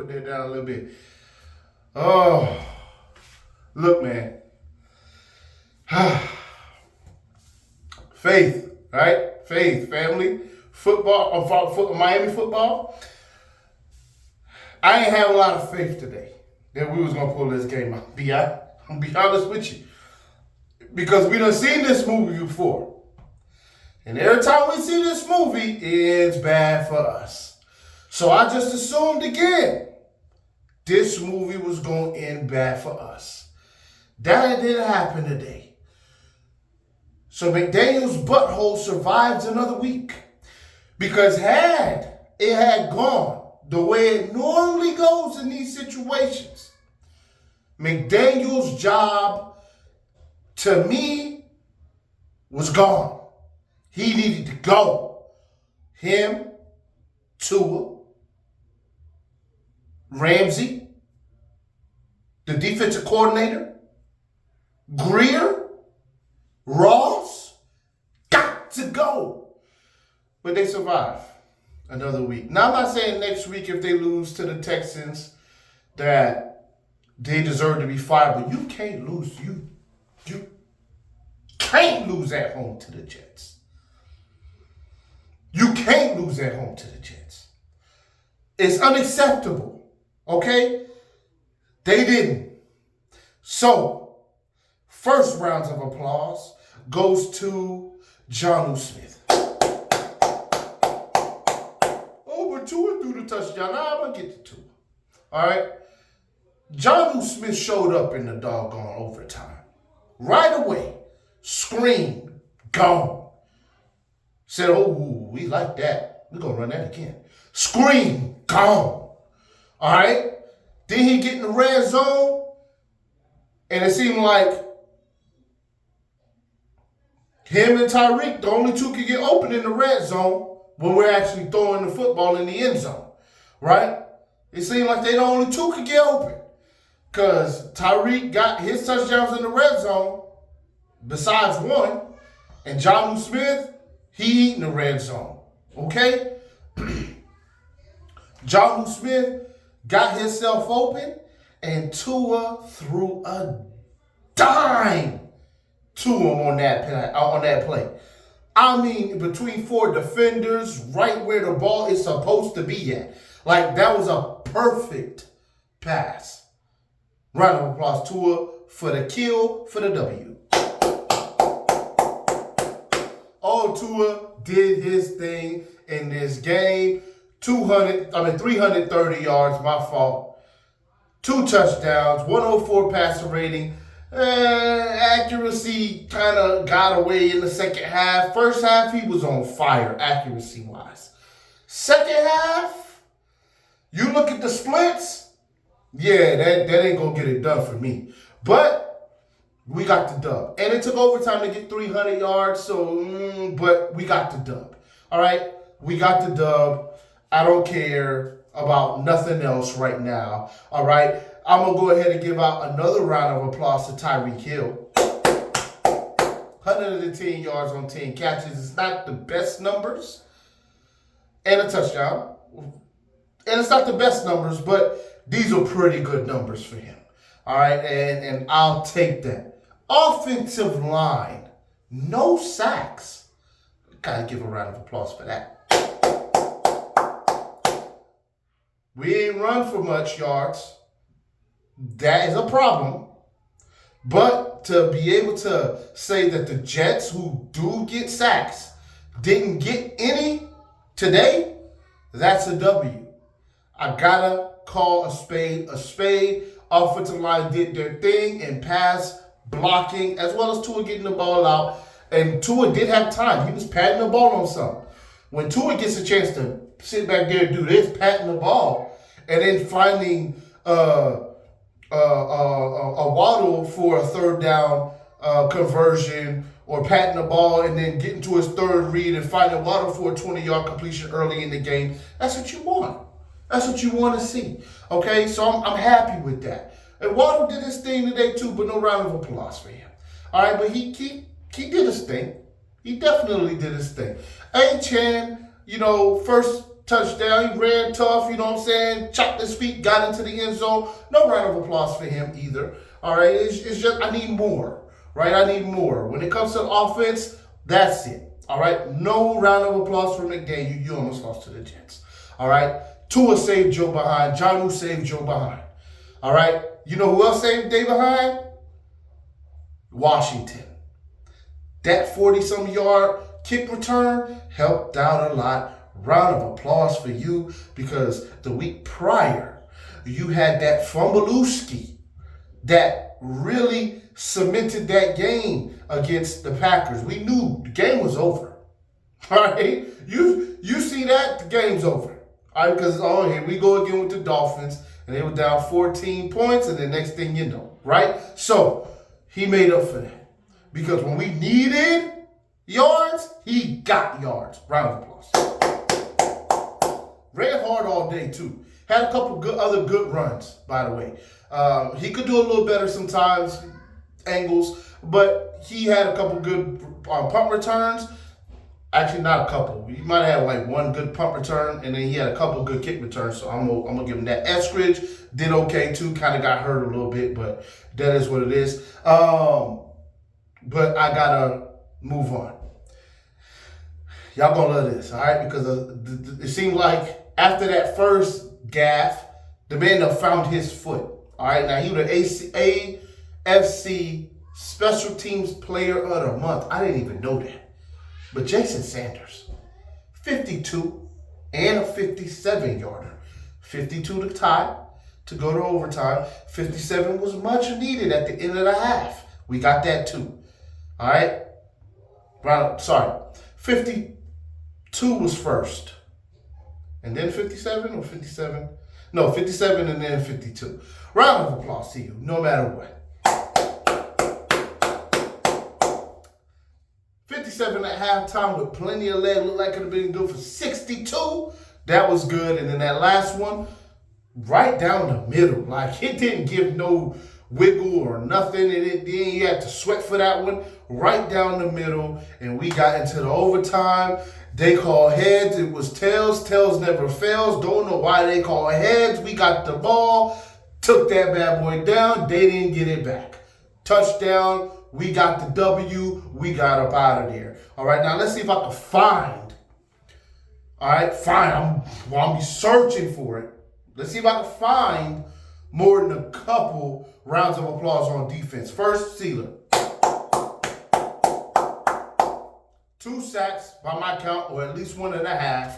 put that down a little bit. Oh, look, man. Faith, right? Faith, family, football, Miami football. I ain't have a lot of faith today that we was gonna pull this game out. I'm be honest with you, because we done seen this movie before, and every time we see this movie, it's bad for us. So I just assumed again, this movie was gonna end bad for us. That didn't happen today. So McDaniel's butthole survived another week. Because had it had gone the way it normally goes in these situations, McDaniel's job, to me, was gone. He needed to go. Him, Tua, Ramsey, the defensive coordinator, Greer, Ross, got to go. But they survive another week. Now, I'm not saying next week if they lose to the Texans that they deserve to be fired, but you can't lose. You can't lose at home to the Jets. You can't lose at home to the Jets. It's unacceptable, okay? They didn't. So, first rounds of applause goes to Jonnu Smith. Oh, but Tua threw the touchdown. Now I'm going to get to Tua. All right? Jonnu Smith showed up in the doggone overtime. Right away. Screamed. Gone. Said, oh, we like that. We're going to run that again. Scream. Gone. All right? Then he get in the red zone. And it seemed like him and Tyreek, the only two could get open in the red zone when we're actually throwing the football in the end zone, right? It seemed like they the only two could get open because Tyreek got his touchdowns in the red zone besides one, and Jonnu Smith, he in the red zone, okay? Jonnu Smith got himself open, and Tua threw a dime to him on that play. I mean, between four defenders, right where the ball is supposed to be at. Like, that was a perfect pass. Round of applause, Tua, for the kill, for the W. Oh, Tua did his thing in this game. 330 yards, my fault. 2 touchdowns, 104 passer rating. Accuracy kind of got away in the second half. First half, he was on fire, accuracy-wise. Second half, you look at the splits, yeah, that ain't going to get it done for me. But we got the dub. And it took overtime to get 300 yards, but we got the dub. All right? We got the dub. I don't care about nothing else right now. All right? I'm going to go ahead and give out another round of applause to Tyreek Hill. 110 yards on 10 catches. It's not the best numbers. And a touchdown. And it's not the best numbers, but these are pretty good numbers for him. All right, and I'll take that. Offensive line, no sacks. Gotta give a round of applause for that. We ain't run for much yards. That is a problem. But to be able to say that the Jets, who do get sacks, didn't get any today, that's a W. I gotta call a spade a spade. Offensive line did their thing in pass blocking, as well as Tua getting the ball out. And Tua did have time. He was patting the ball on something. When Tua gets a chance to sit back there and do this, patting the ball, and then finding a waddle for a third down conversion, or patting the ball and then getting to his third read and finding a waddle for a 20-yard completion early in the game, that's what you want. That's what you want to see. Okay, so I'm happy with that. And Waddle did his thing today too, but no round of applause for him. All right, but he did his thing. He definitely did his thing. Chan, first touchdown. He ran tough, you know what I'm saying? Chopped his feet, got into the end zone. No round of applause for him either. All right, it's just I need more, right? I need more. When it comes to offense, that's it. All right, no round of applause for McDaniel. You almost lost to the Jets. All right, Tua saved Joe behind. Jonnu saved Joe behind. All right, you know who else saved Day behind? Washington. That 40-some yard kick return helped out a lot. Round of applause for you because the week prior, you had that fumbleooski that really cemented that game against the Packers. We knew the game was over. All right? You see that, the game's over. All right, because here we go again with the Dolphins, and they were down 14 points, and the next thing you know, right? So he made up for that. Because when we needed yards, he got yards. Round of applause. Ran hard all day, too. Had a couple other good runs, by the way. He could do a little better sometimes, angles, but he had a couple good punt returns. Actually, not a couple. He might have had like one good punt return, and then he had a couple good kick returns, so I'm gonna give him that. Eskridge did okay, too. Kind of got hurt a little bit, but that is what it is. But I gotta move on. Y'all gonna love this, all right? Because it seemed like after that first gaffe, the man done found his foot. All right, now he was the AFC Special Teams Player of the Month. I didn't even know that. But Jason Sanders, 52 and a 57-yarder. 52 to tie to go to overtime. 57 was much needed at the end of the half. We got that too. All right? 52 was first. And then 57 or 57? No, 57 and then 52. Round of applause to you, no matter what. 57 at halftime with plenty of leg. Looked like it could have been good for 62. That was good. And then that last one, right down the middle. Like, it didn't give no wiggle or nothing. Then you had to sweat for that one. Right down the middle. And we got into the overtime. They call heads. It was tails. Tails never fails. Don't know why they call heads. We got the ball. Took that bad boy down. They didn't get it back. Touchdown. We got the W. We got up out of there. All right, now let's see if I can find. All right, I'll be searching for it. Let's see if I can find more than a couple rounds of applause on defense. First, Sealer. 2 sacks by my count, or at least 1.5.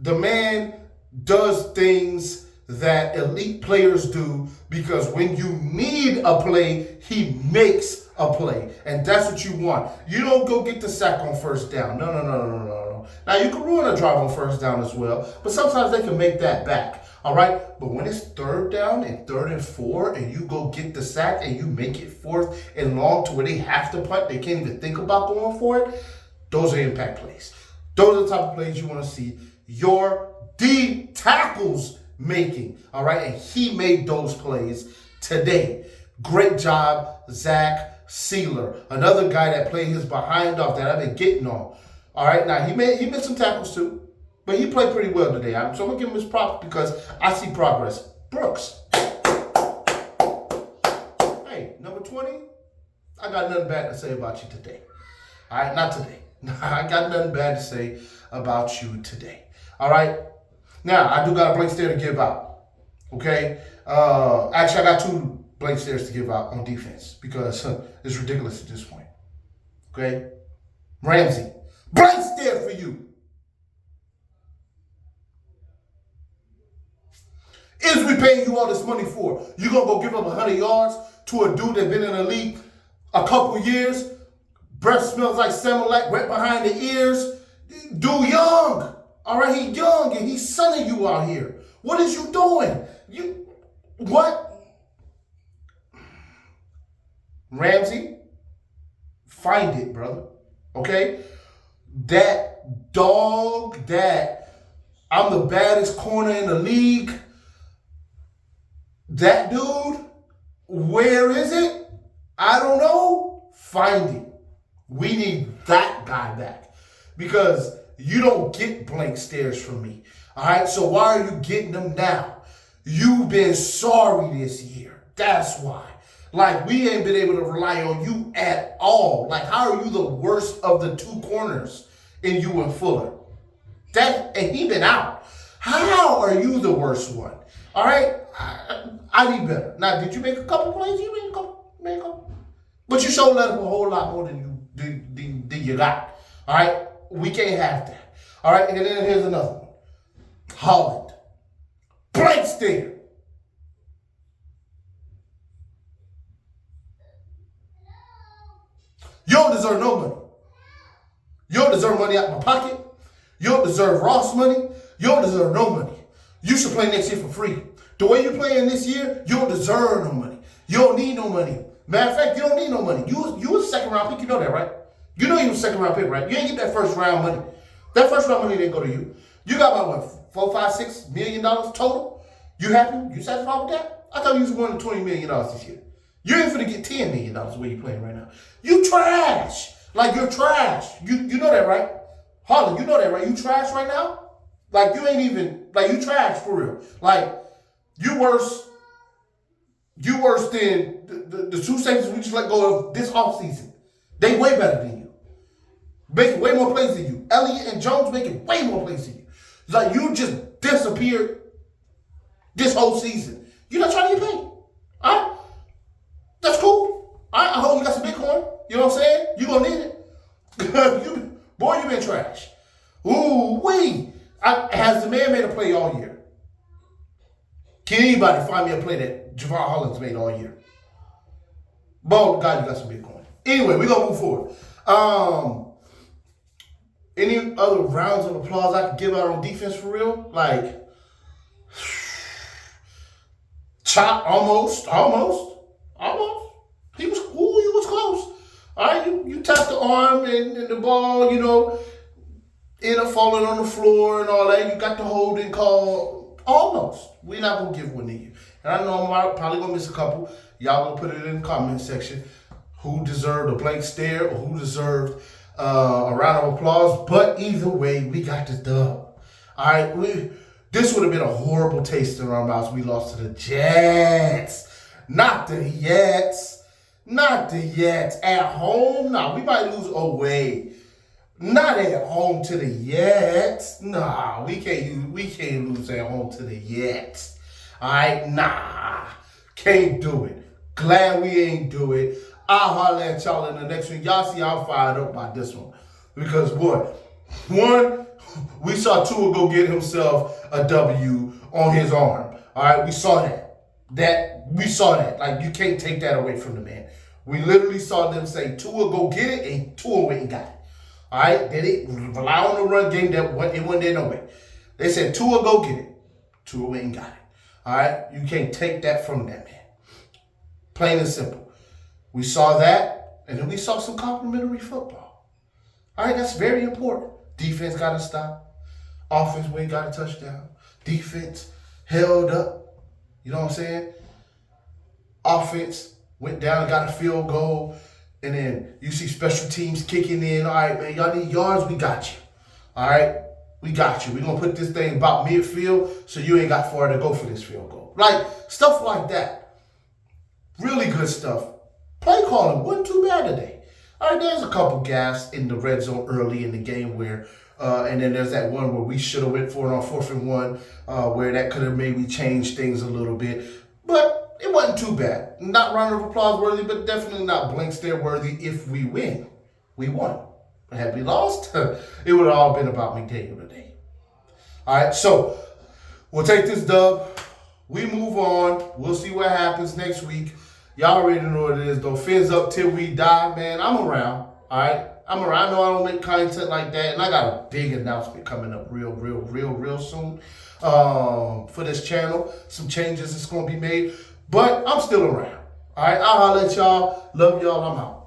The man does things that elite players do because when you need a play, he makes a play. And that's what you want. You don't go get the sack on first down. No. Now, you can ruin a drive on first down as well, but sometimes they can make that back. All right? But when it's 3rd down and 3rd and 4 and you go get the sack and you make it 4th and long to where they have to punt, they can't even think about going for it, those are impact plays. Those are the type of plays you want to see your D tackles making, all right? And he made those plays today. Great job, Zach Sealer. Another guy that played his behind off that I've been getting on. All right, now he missed some tackles too, but he played pretty well today. So I'm going to give him his props because I see progress. Brooks. Hey, number 20, I got nothing bad to say about you today. All right, not today. I got nothing bad to say about you today. All right? Now, I do got a blank stare to give out. Okay? Actually, I got 2 blank stares to give out on defense because it's ridiculous at this point. Okay? Ramsey. Blank stare for you. Is we paying you all this money for? You gonna go give up 100 yards to a dude that's been in the league a couple years? Breath smells like Similac right behind the ears. Dude young. All right, he young and he's sunning you out here. What is you doing? What? Ramsey, find it, brother. Okay? That dog, that I'm the baddest corner in the league. That dude, where is it? I don't know. Find it. We need that guy back because you don't get blank stares from me. All right, so why are you getting them now? You've been sorry this year. That's why. Like, we ain't been able to rely on you at all. Like, how are you the worst of the two corners in you and Fuller? And he been out. How are you the worst one? All right? I need better. Now, did you make a couple plays? You made a couple. But you sure let him a whole lot more than you got. All right? We can't have that. All right? And then here's another one. Holland. Blank stare. You don't deserve no money. You don't deserve money out of my pocket. You don't deserve Ross money. You don't deserve no money. You should play next year for free. The way you're playing this year, you don't deserve no money. You don't need no money. Matter of fact, you don't need no money. You was a second round pick. You know that, right? You know you was a second round pick, right? You ain't get that first round money. That first round money didn't go to you. You got about what, $4, $5, $6 million total? You happy? You satisfied with that? I thought you was going to $20 million this year. You ain't finna get $10 million the way you playing right now. You trash. Like, you're trash. You know that, right? Holland, you know that, right? You trash right now? Like, you ain't even, like, you trash for real. Like, you worse than the two safeties we just let go of this offseason. They way better than you. Making way more plays than you. Elliott and Jones making way more plays than you. It's like, you just disappeared this whole season. You're not trying to get paid. All right? That's cool. All right, I hope you got some Bitcoin. You know what I'm saying? You're going to need it. Boy, you been trash. Ooh, wee. Has the man made a play all year? Can anybody find me a play that Javon Holland's made all year? Boy, God, you got some Bitcoin. Anyway, we're going to move forward. Any other rounds of applause I could give out on defense for real? Like, Chop, almost. He was close. All right, you tapped the arm and the ball, you know, end up falling on the floor and all that. You got the holding call. Almost. We're not going to give one to you. And I know I'm probably going to miss a couple. Y'all going to put it in the comment section. Who deserved a blank stare or who deserved a round of applause. But either way, we got the dub. All right, this would have been a horrible taste in our mouths. We lost to the Jets. Not the Jets. Not the Jets. At home? Nah, we might lose away. Not at home to the Jets. Nah, we can't lose at home to the Jets. All right? Nah. Can't do it. Glad we ain't do it. I'll holler at y'all in the next one. Y'all see I'm fired up by this one. Because, boy, one, we saw Tua go get himself a W on his arm. All right? We saw that. We saw that. Like, you can't take that away from the man. We literally saw them say, Tua, go get it, and Tua went and got it. All right? They didn't rely on the run game. It wasn't there no way. They said, Tua, go get it. Tua went and got it. All right? You can't take that from that man. Plain and simple. We saw that, and then we saw some complimentary football. All right? That's very important. Defense got to stop. Offense went and got a touchdown. Defense held up. You know what I'm saying? Offense went down and got a field goal. And then you see special teams kicking in. All right, man, y'all need yards? We got you. All right? We got you. We're going to put this thing about midfield so you ain't got far to go for this field goal. Like, stuff like that. Really good stuff. Play calling wasn't too bad today. All right, there's a couple gaffes in the red zone early in the game where, and then there's that one where we should have went for it on 4th and 1, where that could have maybe changed things a little bit. But it wasn't too bad. Not round of applause worthy, but definitely not blank stare worthy if we win. We won. Had we lost, it would have all been about McDaniel today. All right, so we'll take this dub. We move on. We'll see what happens next week. Y'all already know what it is, though. Fins up till we die, man. I'm around. All right? I'm around. I know I don't make content like that, and I got a big announcement coming up real soon for this channel. Some changes that's going to be made, but I'm still around. All right? I'll holler at y'all. Love y'all. I'm out.